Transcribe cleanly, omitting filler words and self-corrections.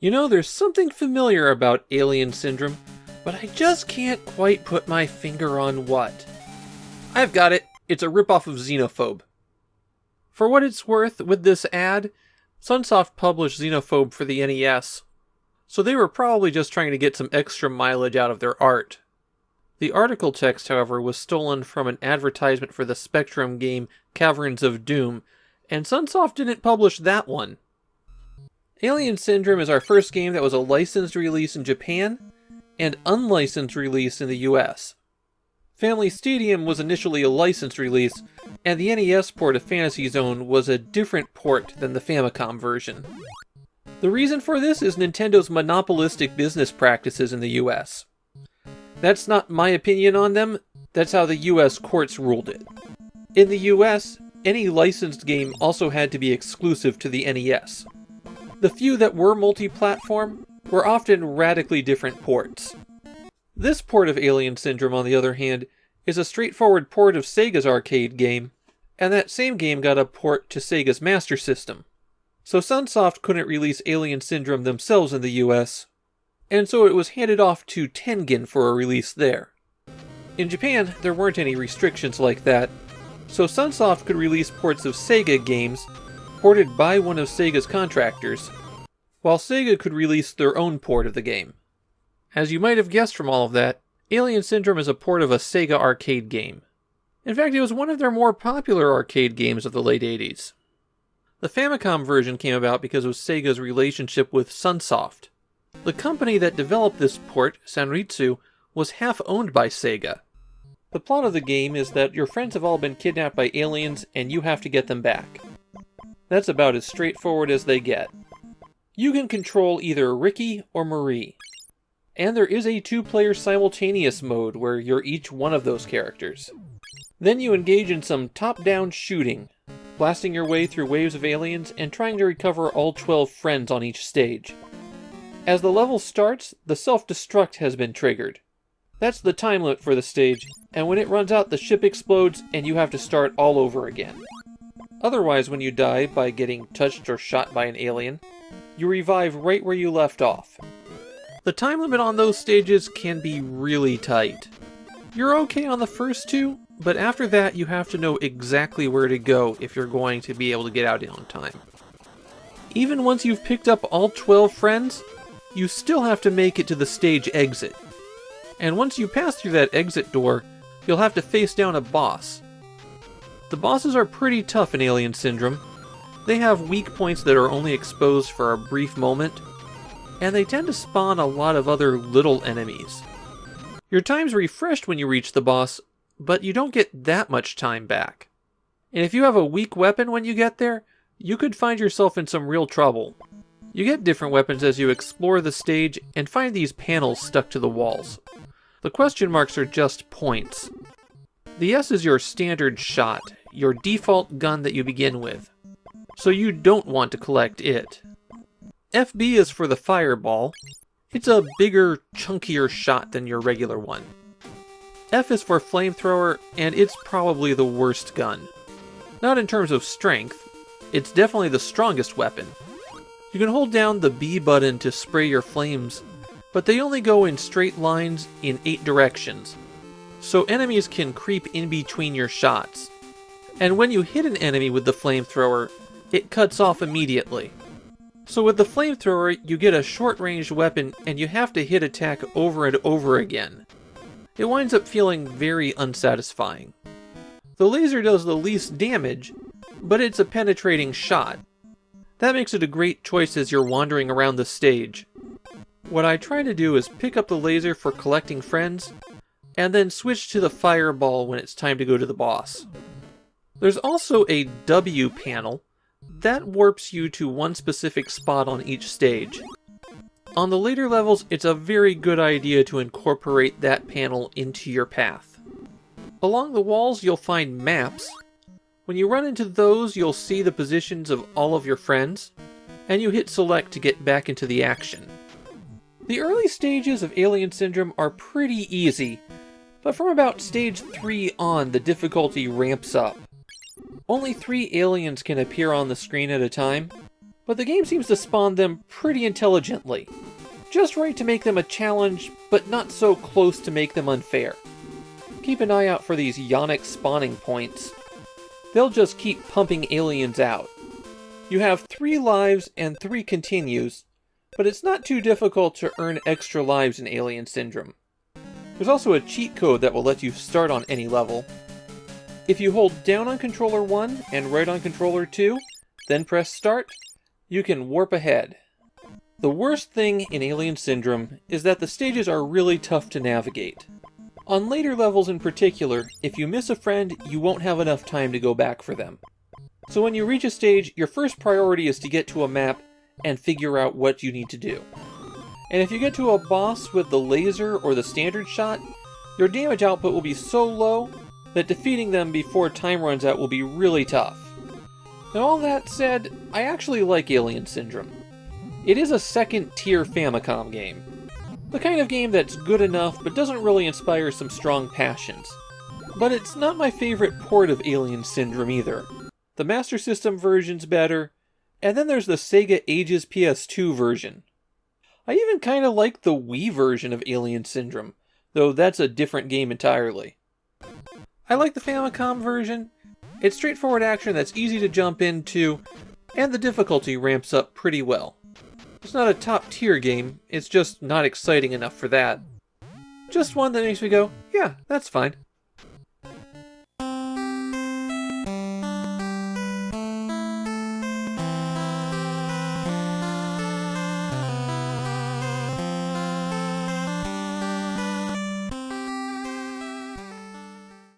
You know, there's something familiar about Alien Syndrome, but I just can't quite put my finger on what. I've got it. It's a ripoff of Xenophobe. For what it's worth, with this ad, Sunsoft published Xenophobe for the NES, so they were probably just trying to get some extra mileage out of their art. The article text, however, was stolen from an advertisement for the Spectrum game Caverns of Doom, and Sunsoft didn't publish that one. Alien Syndrome is our first game that was a licensed release in Japan, and unlicensed release in the US. Family Stadium was initially a licensed release, and the NES port of Fantasy Zone was a different port than the Famicom version. The reason for this is Nintendo's monopolistic business practices in the US. That's not my opinion on them, that's how the US courts ruled it. In the US, any licensed game also had to be exclusive to the NES. The few that were multi-platform were often radically different ports. This port of Alien Syndrome, on the other hand, is a straightforward port of Sega's arcade game, and that same game got a port to Sega's Master System. So Sunsoft couldn't release Alien Syndrome themselves in the US, and so it was handed off to Tengen for a release there. In Japan, there weren't any restrictions like that, so Sunsoft could release ports of Sega games ported by one of Sega's contractors, while Sega could release their own port of the game. As you might have guessed from all of that, Alien Syndrome is a port of a Sega arcade game. In fact, it was one of their more popular arcade games of the late 80s. The Famicom version came about because of Sega's relationship with Sunsoft. The company that developed this port, Sanritsu, was half owned by Sega. The plot of the game is that your friends have all been kidnapped by aliens and you have to get them back. That's about as straightforward as they get. You can control either Ricky or Marie. And there is a two-player simultaneous mode where you're each one of those characters. Then you engage in some top-down shooting, blasting your way through waves of aliens and trying to recover all 12 friends on each stage. As the level starts, the self-destruct has been triggered. That's the time limit for the stage, and when it runs out the ship explodes and you have to start all over again. Otherwise, when you die by getting touched or shot by an alien, you revive right where you left off. The time limit on those stages can be really tight. You're okay on the first two, but after that you have to know exactly where to go if you're going to be able to get out on time. Even once you've picked up all 12 friends, you still have to make it to the stage exit. And once you pass through that exit door, you'll have to face down a boss. The bosses are pretty tough in Alien Syndrome. They have weak points that are only exposed for a brief moment, and they tend to spawn a lot of other little enemies. Your time's refreshed when you reach the boss, but you don't get that much time back. And if you have a weak weapon when you get there, you could find yourself in some real trouble. You get different weapons as you explore the stage and find these panels stuck to the walls. The question marks are just points. The S is your standard shot, your default gun that you begin with, so you don't want to collect it. FB is for the fireball. It's a bigger, chunkier shot than your regular one. F is for flamethrower, and it's probably the worst gun. Not in terms of strength, it's definitely the strongest weapon. You can hold down the B button to spray your flames, but they only go in straight lines in 8 directions, so enemies can creep in between your shots. And when you hit an enemy with the flamethrower, it cuts off immediately. So with the flamethrower, you get a short-range weapon and you have to hit attack over and over again. It winds up feeling very unsatisfying. The laser does the least damage, but it's a penetrating shot. That makes it a great choice as you're wandering around the stage. What I try to do is pick up the laser for collecting friends, and then switch to the fireball when it's time to go to the boss. There's also a W panel that warps you to one specific spot on each stage. On the later levels, it's a very good idea to incorporate that panel into your path. Along the walls, you'll find maps. When you run into those, you'll see the positions of all of your friends, and you hit select to get back into the action. The early stages of Alien Syndrome are pretty easy, but from about stage 3 on, the difficulty ramps up. Only 3 aliens can appear on the screen at a time, but the game seems to spawn them pretty intelligently. Just right to make them a challenge, but not so close to make them unfair. Keep an eye out for these Yonic spawning points. They'll just keep pumping aliens out. You have 3 lives and 3 continues, but it's not too difficult to earn extra lives in Alien Syndrome. There's also a cheat code that will let you start on any level. If you hold down on controller 1 and right on controller 2, then press start, you can warp ahead. The worst thing in Alien Syndrome is that the stages are really tough to navigate. On later levels in particular, if you miss a friend, you won't have enough time to go back for them. So when you reach a stage, your first priority is to get to a map and figure out what you need to do. And if you get to a boss with the laser or the standard shot, your damage output will be so low that defeating them before time runs out will be really tough. Now all that said, I actually like Alien Syndrome. It is a second-tier Famicom game. The kind of game that's good enough but doesn't really inspire some strong passions. But it's not my favorite port of Alien Syndrome either. The Master System version's better, and then there's the Sega Ages PS2 version. I even kinda like the Wii version of Alien Syndrome, though that's a different game entirely. I like the Famicom version. It's straightforward action that's easy to jump into, and the difficulty ramps up pretty well. It's not a top-tier game, it's just not exciting enough for that. Just one that makes me go, yeah, that's fine.